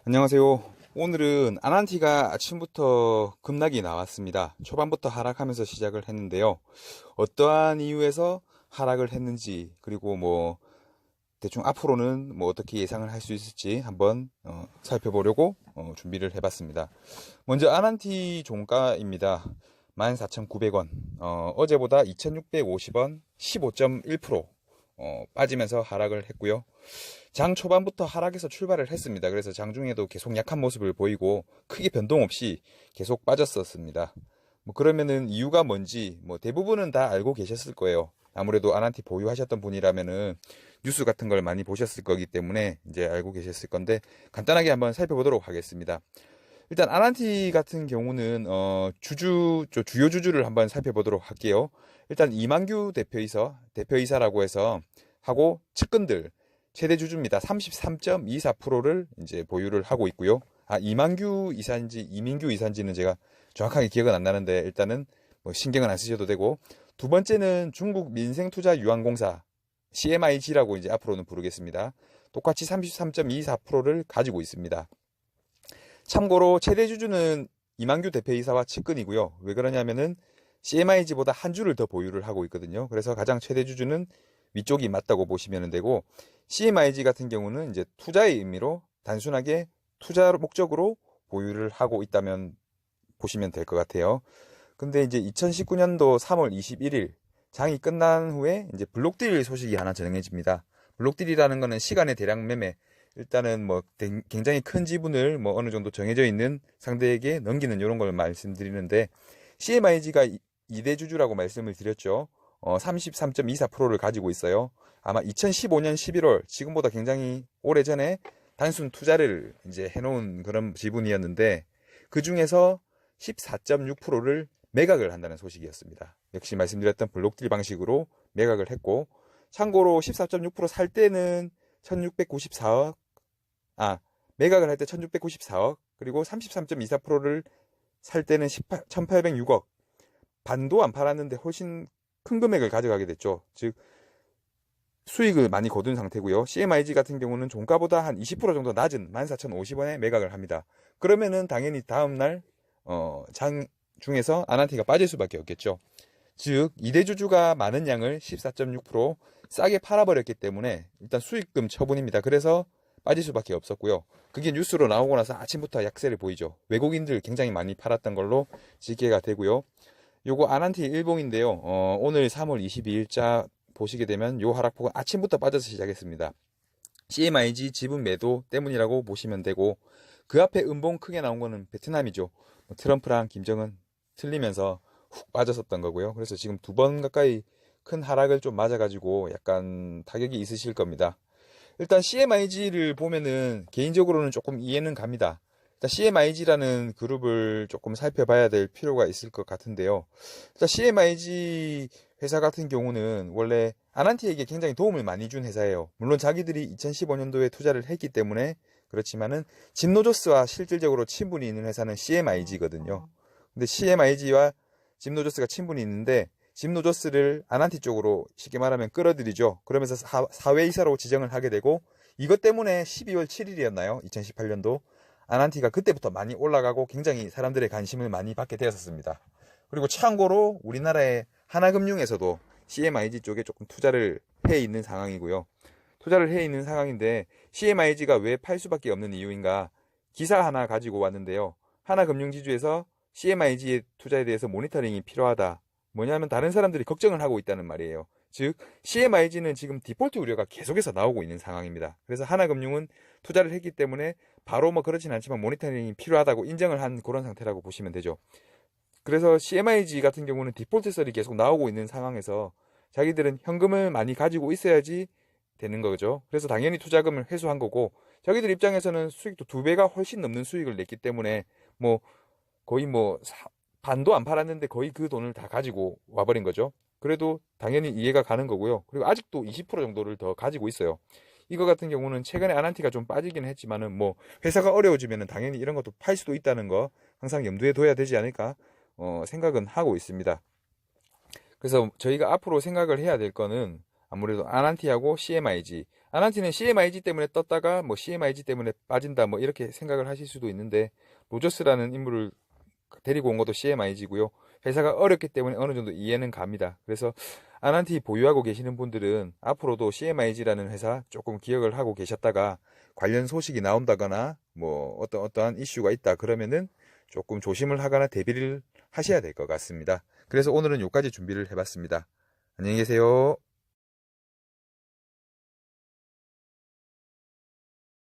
안녕하세요. 오늘은 아난티가 아침부터 급락이 나왔습니다. 초반부터 하락하면서 시작을 했는데요. 어떠한 이유에서 하락을 했는지, 그리고 대충 앞으로는 어떻게 예상을 할 수 있을지 한번 살펴보려고 준비를 해봤습니다. 먼저 아난티 종가입니다. 14,900원. 어제보다 2,650원, 15.1% 빠지면서 하락을 했고요. 장 초반부터 하락해서 출발을 했습니다. 그래서 장중에도 계속 약한 모습을 보이고 크게 변동 없이 계속 빠졌었습니다. 그러면은 이유가 뭔지 대부분은 다 알고 계셨을 거예요. 아무래도 아난티 보유하셨던 분이라면은 뉴스 같은 걸 많이 보셨을 거기 때문에 이제 알고 계셨을 건데 간단하게 한번 살펴보도록 하겠습니다. 일단 아난티 같은 경우는 주요 주주를 한번 살펴보도록 할게요. 일단 이만규 대표이사라고 해서 하고 측근들 최대 주주입니다. 33.24%를 이제 보유를 하고 있고요. 이만규 이사인지 이민규 이사인지는 제가 정확하게 기억은 안 나는데 일단은 신경은 안 쓰셔도 되고, 두 번째는 중국 민생투자유한공사 CMIG라고 이제 앞으로는 부르겠습니다. 똑같이 33.24%를 가지고 있습니다. 참고로 최대 주주는 이만규 대표이사와 측근이고요. 왜 그러냐면은 CMIG보다 한 주를 더 보유를 하고 있거든요. 그래서 가장 최대 주주는 위쪽이 맞다고 보시면 되고, CMIG 같은 경우는 이제 투자의 의미로 단순하게 투자 목적으로 보유를 하고 있다면 보시면 될 것 같아요. 근데 이제 2019년도 3월 21일 장이 끝난 후에 이제 블록딜 소식이 하나 전해집니다. 블록딜이라는 거는 시간의 대량 매매, 일단은 굉장히 큰 지분을 어느 정도 정해져 있는 상대에게 넘기는 이런 걸 말씀드리는데, CMIG가 2대 주주라고 말씀을 드렸죠. 33.24%를 가지고 있어요. 아마 2015년 11월, 지금보다 굉장히 오래전에 단순 투자를 이제 해놓은 그런 지분이었는데, 그 중에서 14.6%를 매각을 한다는 소식이었습니다. 역시 말씀드렸던 블록딜 방식으로 매각을 했고, 참고로 14.6%살 때는 1694억, 매각을 할 때 1694억, 그리고 33.24%를 살 때는 1806억, 반도 안 팔았는데 훨씬 큰 금액을 가져가게 됐죠. 즉 수익을 많이 거둔 상태고요. CMIG 같은 경우는 종가보다 한 20% 정도 낮은 14,050원에 매각을 합니다. 그러면은 당연히 다음날 장 중에서 아난티가 빠질 수밖에 없겠죠. 즉 2대 주주가 많은 양을 14.6% 싸게 팔아버렸기 때문에 일단 수익금 처분입니다. 그래서 빠질 수밖에 없었고요. 그게 뉴스로 나오고 나서 아침부터 약세를 보이죠. 외국인들 굉장히 많이 팔았던 걸로 집계가 되고요. 요거 아난티 일봉인데요. 오늘 3월 22일자 보시게 되면 요 하락폭은 아침부터 빠져서 시작했습니다. CMIG 지분 매도 때문이라고 보시면 되고, 그 앞에 음봉 크게 나온 거는 베트남이죠. 트럼프랑 김정은 틀리면서 훅 빠졌었던 거고요. 그래서 지금 두 번 가까이 큰 하락을 좀 맞아가지고 약간 타격이 있으실 겁니다. 일단 CMIG를 보면은 개인적으로는 조금 이해는 갑니다. 일단 CMIG라는 그룹을 조금 살펴봐야 될 필요가 있을 것 같은데요. 일단 CMIG 회사 같은 경우는 원래 아난티에게 굉장히 도움을 많이 준 회사예요. 물론 자기들이 2015년도에 투자를 했기 때문에 그렇지만은 짐노조스와 실질적으로 친분이 있는 회사는 CMIG거든요. 근데 CMIG와 짐노조스가 친분이 있는데 짐노조스를 아난티 쪽으로 쉽게 말하면 끌어들이죠. 그러면서 사회이사로 지정을 하게 되고, 이것 때문에 12월 7일이었나요? 2018년도 아난티가 그때부터 많이 올라가고 굉장히 사람들의 관심을 많이 받게 되었습니다. 그리고 참고로 우리나라의 하나금융에서도 CMIG 쪽에 조금 투자를 해 있는 상황이고요. 투자를 해 있는 상황인데 CMIG가 왜 팔 수밖에 없는 이유인가? 기사 하나 가지고 왔는데요. 하나금융지주에서 CMIG의 투자에 대해서 모니터링이 필요하다. 뭐냐면 다른 사람들이 걱정을 하고 있다는 말이에요. 즉 CMIG는 지금 디폴트 우려가 계속해서 나오고 있는 상황입니다. 그래서 하나금융은 투자를 했기 때문에 바로 그렇진 않지만 모니터링이 필요하다고 인정을 한 그런 상태라고 보시면 되죠. 그래서 CMIG 같은 경우는 디폴트 썰이 계속 나오고 있는 상황에서 자기들은 현금을 많이 가지고 있어야지 되는 거죠. 그래서 당연히 투자금을 회수한 거고, 자기들 입장에서는 수익도 2배가 훨씬 넘는 수익을 냈기 때문에 거의 반도 안 팔았는데 거의 그 돈을 다 가지고 와버린 거죠. 그래도 당연히 이해가 가는 거고요. 그리고 아직도 20% 정도를 더 가지고 있어요. 이거 같은 경우는 최근에 아난티가 좀 빠지긴 했지만은 회사가 어려워지면은 당연히 이런 것도 팔 수도 있다는 거 항상 염두에 둬야 되지 않을까 생각은 하고 있습니다. 그래서 저희가 앞으로 생각을 해야 될 거는 아무래도 아난티하고 CMIG. 아난티는 CMIG 때문에 떴다가 뭐 CMIG 때문에 빠진다 뭐 이렇게 생각을 하실 수도 있는데, 로저스라는 인물을 데리고 온 것도 CMIG고요. 회사가 어렵기 때문에 어느 정도 이해는 갑니다. 그래서 아난티 보유하고 계시는 분들은 앞으로도 CMIG라는 회사 조금 기억을 하고 계셨다가 관련 소식이 나온다거나 뭐 어떠한 이슈가 있다 그러면은 조금 조심을 하거나 대비를 하셔야 될 것 같습니다. 그래서 오늘은 여기까지 준비를 해봤습니다. 안녕히 계세요.